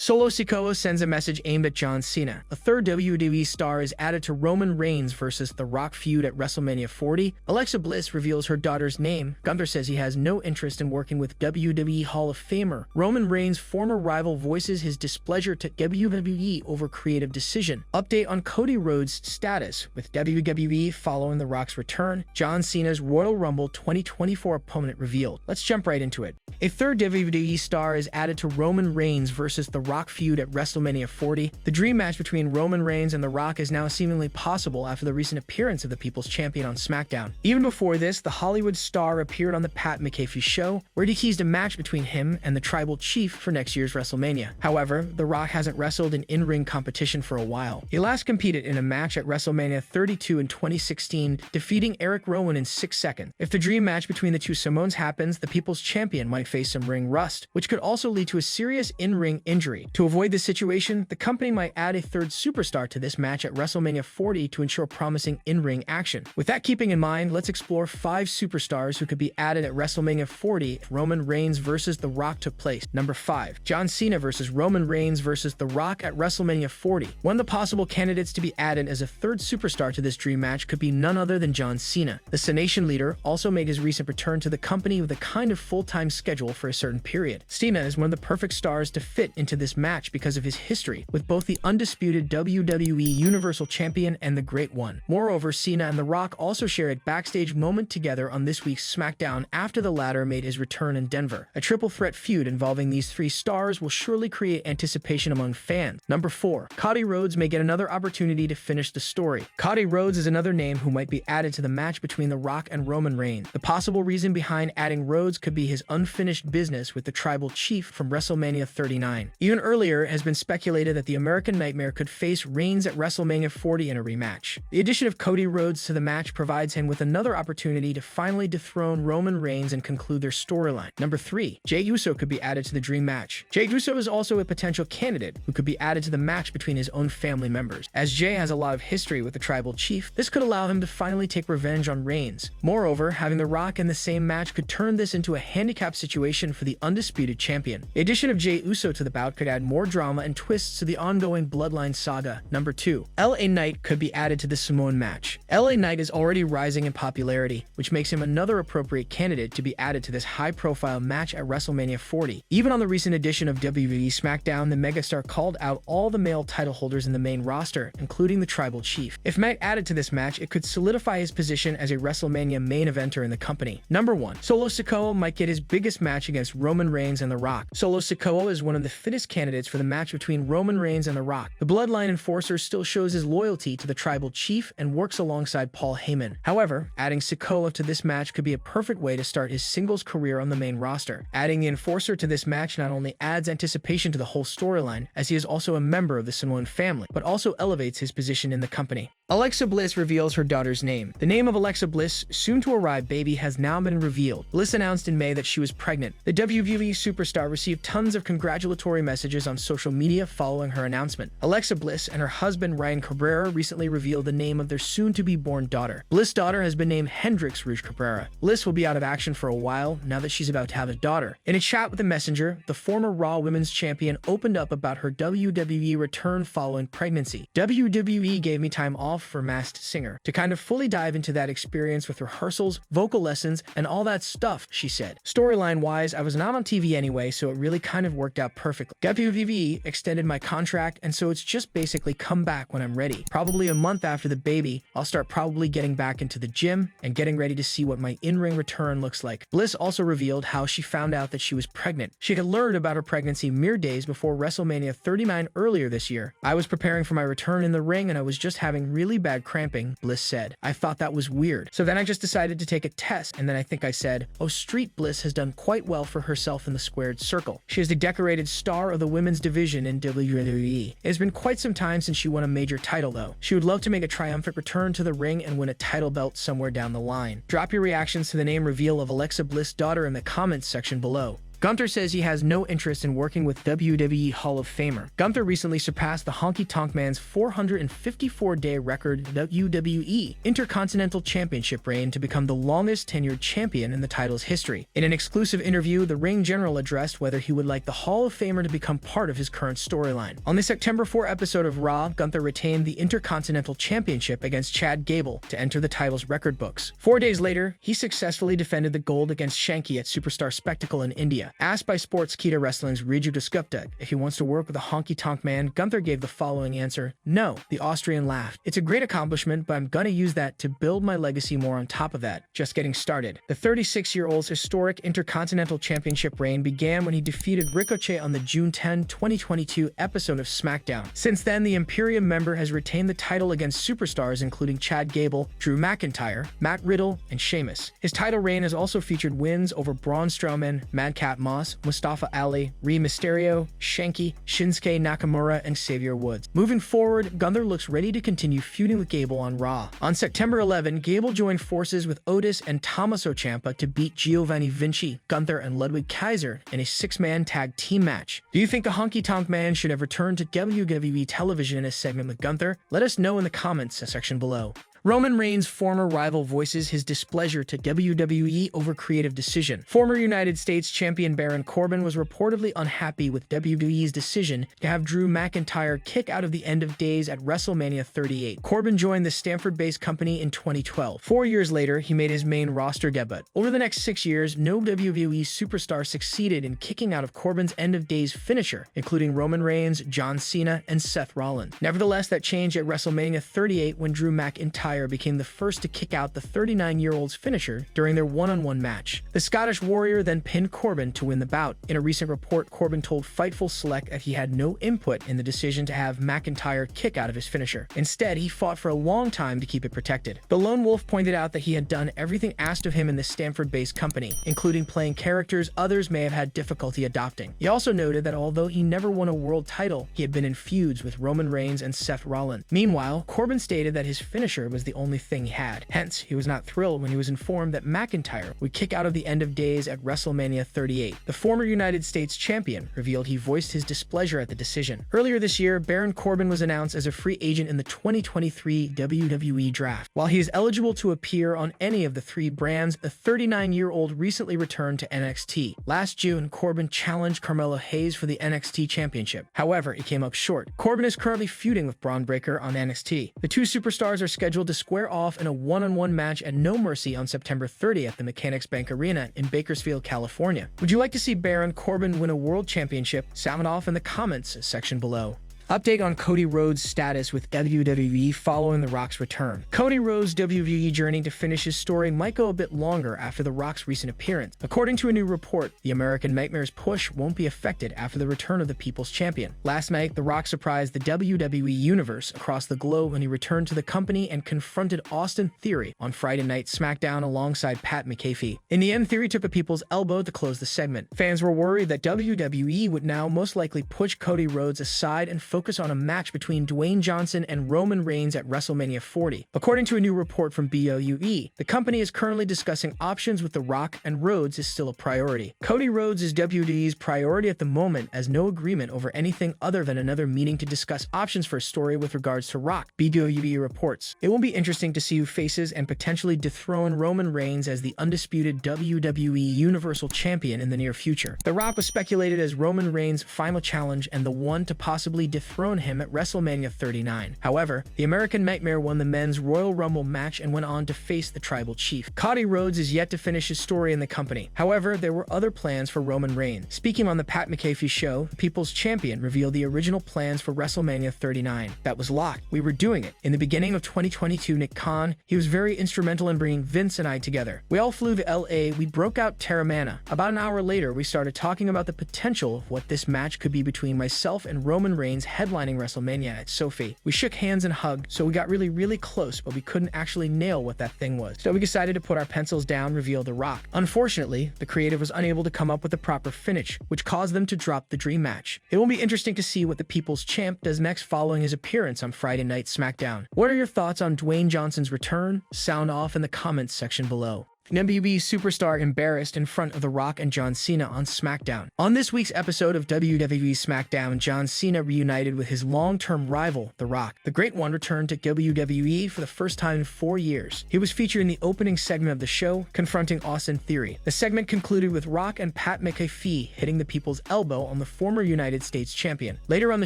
Solo Sikoa sends a message aimed at John Cena. A third WWE star is added to Roman Reigns versus The Rock feud at WrestleMania 40. Alexa Bliss reveals her daughter's name. Gunther says he has no interest in working with WWE Hall of Famer. Roman Reigns' former rival voices his displeasure to WWE over creative decision. Update on Cody Rhodes' status with WWE following The Rock's return. John Cena's Royal Rumble 2024 opponent revealed. Let's jump right into it. A third WWE star is added to Roman Reigns versus The Rock feud at WrestleMania 40. The dream match between Roman Reigns and The Rock is now seemingly possible after the recent appearance of the People's Champion on SmackDown. Even before this, the Hollywood star appeared on the Pat McAfee show, where he teased a match between him and the Tribal Chief for next year's WrestleMania. However, The Rock hasn't wrestled in in-ring competition for a while. He last competed in a match at WrestleMania 32 in 2016, defeating Eric Rowan in 6 seconds. If the dream match between the two Samoans happens, the People's Champion might face some ring rust, which could also lead to a serious in-ring injury. To avoid this situation, the company might add a third superstar to this match at WrestleMania 40 to ensure promising in-ring action. With that keeping in mind, let's explore 5 superstars who could be added at WrestleMania 40 if Roman Reigns versus The Rock took place. Number 5. John Cena versus Roman Reigns versus The Rock at WrestleMania 40. One of the possible candidates to be added as a third superstar to this dream match could be none other than John Cena. The Cenation leader also made his recent return to the company with a kind of full-time schedule for a certain period. Cena is one of the perfect stars to fit into this match because of his history with both the undisputed WWE Universal Champion and the Great One. Moreover, Cena and The Rock also shared a backstage moment together on this week's SmackDown after the latter made his return in Denver. A triple threat feud involving these 3 stars will surely create anticipation among fans. Number 4. Cody Rhodes may get another opportunity to finish the story. Cody Rhodes is another name who might be added to the match between The Rock and Roman Reigns. The possible reason behind adding Rhodes could be his unfinished business with the Tribal Chief from WrestleMania 39. Even earlier, it has been speculated that the American Nightmare could face Reigns at WrestleMania 40 in a rematch. The addition of Cody Rhodes to the match provides him with another opportunity to finally dethrone Roman Reigns and conclude thetheir storyline. Number 3. Jey Uso could be added to the dream match. Jey Uso is also a potential candidate who could be added to the match between his own family members. As Jey has a lot of history with the Tribal Chief, this could allow him to finally take revenge on Reigns. Moreover, having The Rock in the same match could turn this into a handicap situation for the undisputed champion. The addition of Jey Uso to the bout could add more drama and twists to the ongoing Bloodline saga. Number 2. LA Knight could be added to the Samoan match. LA Knight is already rising in popularity, which makes him another appropriate candidate to be added to this high-profile match at WrestleMania 40. Even on the recent edition of WWE SmackDown, the megastar called out all the male title holders in the main roster, including the Tribal Chief. If Knight added to this match, it could solidify his position as a WrestleMania main eventer in the company. Number 1. Solo Sikoa might get his biggest match against Roman Reigns and The Rock. Solo Sikoa is one of the fittest candidates for the match between Roman Reigns and The Rock. The Bloodline Enforcer still shows his loyalty to the Tribal Chief and works alongside Paul Heyman. However, adding Sikoa to this match could be a perfect way to start his singles career on the main roster. Adding the Enforcer to this match not only adds anticipation to the whole storyline, as he is also a member of the Samoan family, but also elevates his position in the company. Alexa Bliss reveals her daughter's name. The name of Alexa Bliss' soon-to-arrive baby has now been revealed. Bliss announced in May that she was pregnant. The WWE superstar received tons of congratulatory messages on social media following her announcement. Alexa Bliss and her husband Ryan Cabrera recently revealed the name of their soon-to-be-born daughter. Bliss' daughter has been named Hendrix Rouge Cabrera. Bliss will be out of action for a while now that she's about to have a daughter. In a chat with the Messenger, the former Raw Women's Champion opened up about her WWE return following pregnancy. WWE gave me time off for Masked Singer to kind of fully dive into that experience with rehearsals, vocal lessons, and all that stuff, she said. Storyline-wise, I was not on TV anyway, so it really kind of worked out perfectly. WWE extended my contract, and so it's just basically come back when I'm ready. Probably a month after the baby, I'll start probably getting back into the gym and getting ready to see what my in-ring return looks like. Bliss also revealed how she found out that she was pregnant. She had learned about her pregnancy mere days before WrestleMania 39 earlier this year. I was preparing for my return in the ring and I was just having really bad cramping, Bliss said. I thought that was weird. So then I just decided to take a test, and then I think I said, oh, Street Bliss has done quite well for herself in the squared circle. She is the decorated star of the women's division in WWE. It has been quite some time since she won a major title though. She would love to make a triumphant return to the ring and win a title belt somewhere down the line. Drop your reactions to the name reveal of Alexa Bliss' daughter in the comments section below. Gunther says he has no interest in working with WWE Hall of Famer. Gunther recently surpassed the Honky Tonk Man's 454-day record WWE Intercontinental Championship reign to become the longest-tenured champion in the title's history. In an exclusive interview, the ring general addressed whether he would like the Hall of Famer to become part of his current storyline. On the September 4 episode of Raw, Gunther retained the Intercontinental Championship against Chad Gable to enter the title's record books. 4 days later, he successfully defended the gold against Shanky at Superstar Spectacle in India. Asked by Sportskeeda Wrestling's Riju Diskuptag if he wants to work with the Honky Tonk Man, Gunther gave the following answer: "No." The Austrian laughed. "It's a great accomplishment, but I'm gonna use that to build my legacy more on top of that. Just getting started." The 36-year-old's historic Intercontinental Championship reign began when he defeated Ricochet on the June 10, 2022 episode of SmackDown. Since then, the Imperium member has retained the title against superstars including Chad Gable, Drew McIntyre, Matt Riddle, and Sheamus. His title reign has also featured wins over Braun Strowman, Madcap Moss, Mustafa Ali, Rey Mysterio, Shanky, Shinsuke Nakamura, and Xavier Woods. Moving forward, Gunther looks ready to continue feuding with Gable on Raw. On September 11, Gable joined forces with Otis and Tommaso Ciampa to beat Giovanni Vinci, Gunther, and Ludwig Kaiser in a 6-man tag team match. Do you think the Honky Tonk Man should have returned to WWE television in a segment with Gunther? Let us know in the comments section below. Roman Reigns' former rival voices his displeasure to WWE over creative decision. Former United States champion Baron Corbin was reportedly unhappy with WWE's decision to have Drew McIntyre kick out of the end of days at WrestleMania 38. Corbin joined the Stamford-based company in 2012. 4 years later, he made his main roster debut. Over the next 6 years, no WWE superstar succeeded in kicking out of Corbin's end of days finisher, including Roman Reigns, John Cena, and Seth Rollins. Nevertheless, that changed at WrestleMania 38 when Drew McIntyre became the first to kick out the 39-year-old's finisher during their one-on-one match. The Scottish Warrior then pinned Corbin to win the bout. In a recent report, Corbin told Fightful Select that he had no input in the decision to have McIntyre kick out of his finisher. Instead, he fought for a long time to keep it protected. The Lone Wolf pointed out that he had done everything asked of him in the Stamford-based company, including playing characters others may have had difficulty adopting. He also noted that although he never won a world title, he had been in feuds with Roman Reigns and Seth Rollins. Meanwhile, Corbin stated that his finisher was the only thing he had. Hence, he was not thrilled when he was informed that McIntyre would kick out of the end of days at WrestleMania 38. The former United States champion revealed he voiced his displeasure at the decision. Earlier this year, Baron Corbin was announced as a free agent in the 2023 WWE Draft. While he is eligible to appear on any of the 3 brands, the 39-year-old recently returned to NXT. Last June, Corbin challenged Carmelo Hayes for the NXT Championship. However, it came up short. Corbin is currently feuding with Braun Breaker on NXT. The 2 superstars are scheduled to square off in a one-on-one match at No Mercy on September 30th at the Mechanics Bank Arena in Bakersfield, California. Would you like to see Baron Corbin win a world championship? Sound off in the comments section below. Update on Cody Rhodes' status with WWE following The Rock's return. Cody Rhodes' WWE journey to finish his story might go a bit longer after The Rock's recent appearance. According to a new report, the American Nightmare's push won't be affected after the return of the People's Champion. Last night, The Rock surprised the WWE Universe across the globe when he returned to the company and confronted Austin Theory on Friday Night SmackDown alongside Pat McAfee. In the end, Theory took a people's elbow to close the segment. Fans were worried that WWE would now most likely push Cody Rhodes aside and focus on a match between Dwayne Johnson and Roman Reigns at WrestleMania 40. According to a new report from BOUE, the company is currently discussing options with The Rock, and Rhodes is still a priority. Cody Rhodes is WWE's priority at the moment, as no agreement over anything other than another meeting to discuss options for a story with regards to Rock, BOUE reports. It will be interesting to see who faces and potentially dethrone Roman Reigns as the undisputed WWE Universal Champion in the near future. The Rock was speculated as Roman Reigns' final challenge and the one to possibly dethrone him at WrestleMania 39. However, the American Nightmare won the men's Royal Rumble match and went on to face the Tribal Chief. Cody Rhodes is yet to finish his story in the company. However, there were other plans for Roman Reigns. Speaking on the Pat McAfee show, the People's Champion revealed the original plans for WrestleMania 39. That was locked. We were doing it. In the beginning of 2022, Nick Khan, he was very instrumental in bringing Vince and I together. We all flew to LA, we broke out Terramana. About an hour later, we started talking about the potential of what this match could be between myself and Roman Reigns headlining WrestleMania at Sophie. We shook hands and hugged, so we got really close, but we couldn't actually nail what that thing was. So we decided to put our pencils down, reveal The Rock. Unfortunately, the creative was unable to come up with the proper finish, which caused them to drop the dream match. It will be interesting to see what the People's Champ does next following his appearance on Friday Night SmackDown. What are your thoughts on Dwayne Johnson's return? Sound off in the comments section below. WWE superstar embarrassed in front of The Rock and John Cena on SmackDown. On this week's episode of WWE SmackDown, John Cena reunited with his long-term rival, The Rock. The Great One returned to WWE for the first time in 4 years. He was featured in the opening segment of the show, confronting Austin Theory. The segment concluded with Rock and Pat McAfee hitting the people's elbow on the former United States champion. Later on the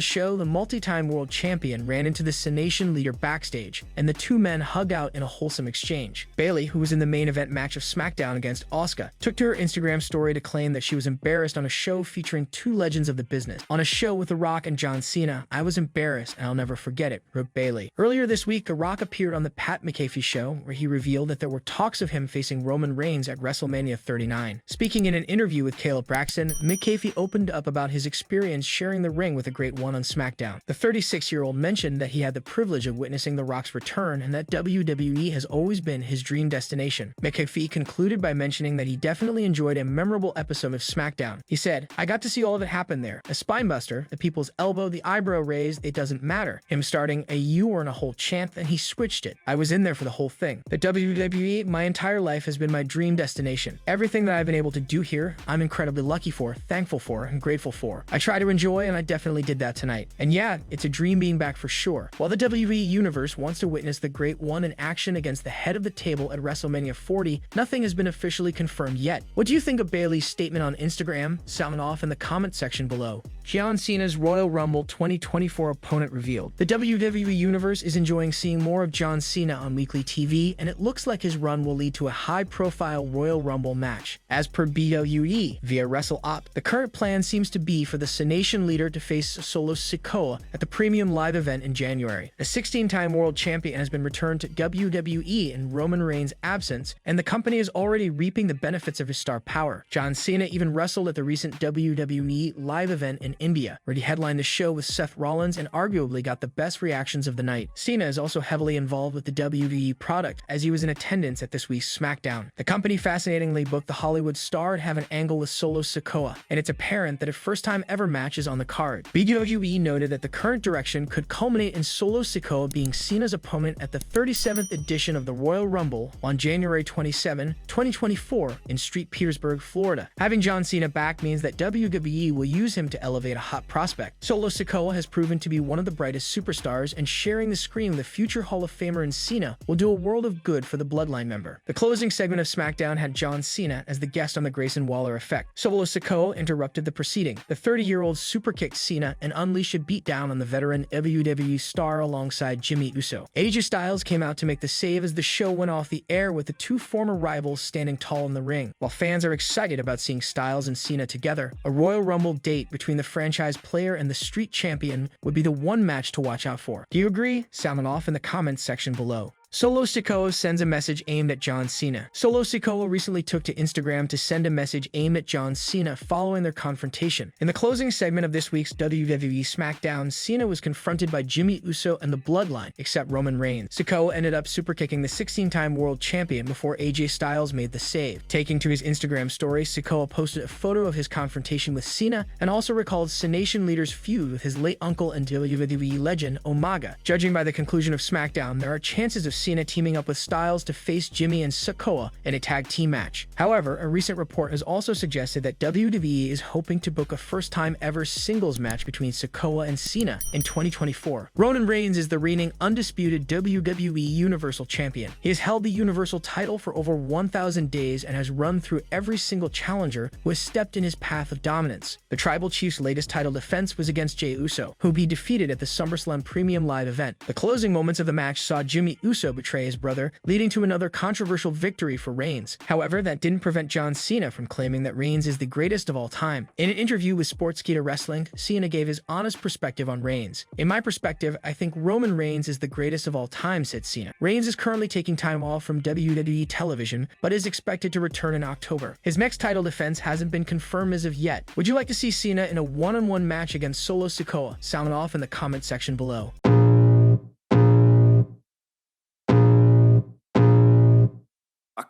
show, the multi-time world champion ran into the Nation leader backstage, and the two men hugged out in a wholesome exchange. Bayley, who was in the main event match of SmackDown against Asuka, took to her Instagram story to claim that she was embarrassed on a show featuring two legends of the business. On a show with The Rock and John Cena, I was embarrassed and I'll never forget it, wrote Bayley. Earlier this week, The Rock appeared on the Pat McAfee show, where he revealed that there were talks of him facing Roman Reigns at WrestleMania 39. Speaking in an interview with Caleb Braxton, McAfee opened up about his experience sharing the ring with the Great One on SmackDown. The 36-year-old mentioned that he had the privilege of witnessing The Rock's return and that WWE has always been his dream destination. McAfee concluded by mentioning that he definitely enjoyed a memorable episode of SmackDown. He said, "I got to see all of it happen there. A spinebuster, the people's elbow, the eyebrow raised, it doesn't matter. Him starting a you or in a whole chant, and he switched it. I was in there for the whole thing. The WWE, my entire life, has been my dream destination. Everything that I've been able to do here, I'm incredibly lucky for, thankful for, and grateful for. I try to enjoy, and I definitely did that tonight. And yeah, it's a dream being back for sure." While the WWE Universe wants to witness the Great One in action against the head of the table at WrestleMania 40, nothing has been officially confirmed yet. What do you think of Bayley's statement on Instagram? Sound off in the comment section below. John Cena's Royal Rumble 2024 opponent revealed. The WWE Universe is enjoying seeing more of John Cena on weekly TV, and it looks like his run will lead to a high-profile Royal Rumble match. As per WWE via WrestleOp, the current plan seems to be for the Nation leader to face Solo Sikoa at the premium live event in January. The 16-time world champion has been returned to WWE in Roman Reigns' absence, and the company is already reaping the benefits of his star power. John Cena even wrestled at the recent WWE live event in India, where he headlined the show with Seth Rollins and arguably got the best reactions of the night. Cena is also heavily involved with the WWE product, as he was in attendance at this week's SmackDown. The company fascinatingly booked the Hollywood star to have an angle with Solo Sikoa, and it's apparent that a first-time ever match is on the card. WWE noted that the current direction could culminate in Solo Sikoa being Cena's opponent at the 37th edition of the Royal Rumble on January 27, 2024 in St. Petersburg, Florida. Having John Cena back means that WWE will use him to elevate a hot prospect. Solo Sikoa has proven to be one of the brightest superstars, and sharing the screen with the future Hall of Famer in Cena will do a world of good for the Bloodline member. The closing segment of SmackDown had John Cena as the guest on the Grayson Waller effect. Solo Sikoa interrupted the proceeding. The 30-year-old superkicked Cena and unleashed a beatdown on the veteran WWE star alongside Jimmy Uso. AJ Styles came out to make the save as the show went off the air, with the two former rivals standing tall in the ring. While fans are excited about seeing Styles and Cena together, a Royal Rumble date between the franchise player and the street champion would be the one match to watch out for. Do you agree? Sound off in the comments section below. Solo Sikoa sends a message aimed at John Cena. Solo Sikoa recently took to Instagram to send a message aimed at John Cena following their confrontation. In the closing segment of this week's WWE SmackDown, Cena was confronted by Jimmy Uso and the Bloodline, except Roman Reigns. Sikoa ended up superkicking the 16-time world champion before AJ Styles made the save. Taking to his Instagram story, Sikoa posted a photo of his confrontation with Cena and also recalled Nation leader's feud with his late uncle and WWE legend, Umaga. Judging by the conclusion of SmackDown, there are chances of Cena teaming up with Styles to face Jimmy and Sikoa in a tag team match. However, a recent report has also suggested that WWE is hoping to book a first-time ever singles match between Sikoa and Cena in 2024. Roman Reigns is the reigning undisputed WWE Universal Champion. He has held the Universal title for over 1,000 days and has run through every single challenger who has stepped in his path of dominance. The Tribal Chief's latest title defense was against Jey Uso, whom he defeated at the SummerSlam Premium Live event. The closing moments of the match saw Jimmy Uso betray his brother, leading to another controversial victory for Reigns. However, that didn't prevent John Cena from claiming that Reigns is the greatest of all time. In an interview with Sportskeeda Wrestling, Cena gave his honest perspective on Reigns. "In my perspective, I think Roman Reigns is the greatest of all time," said Cena. Reigns is currently taking time off from WWE television, but is expected to return in October. His next title defense hasn't been confirmed as of yet. Would you like to see Cena in a one-on-one match against Solo Sikoa? Sound off in the comment section below.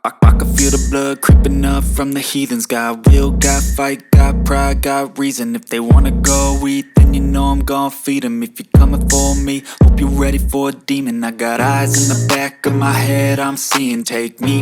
I can feel the blood creeping up from the heathens. Got will, got fight, got pride, got reason. If they wanna go eat, then you know I'm gon' feed them. If you're coming for me, hope you're ready for a demon. I got eyes in the back of my head, I'm seeing. Take me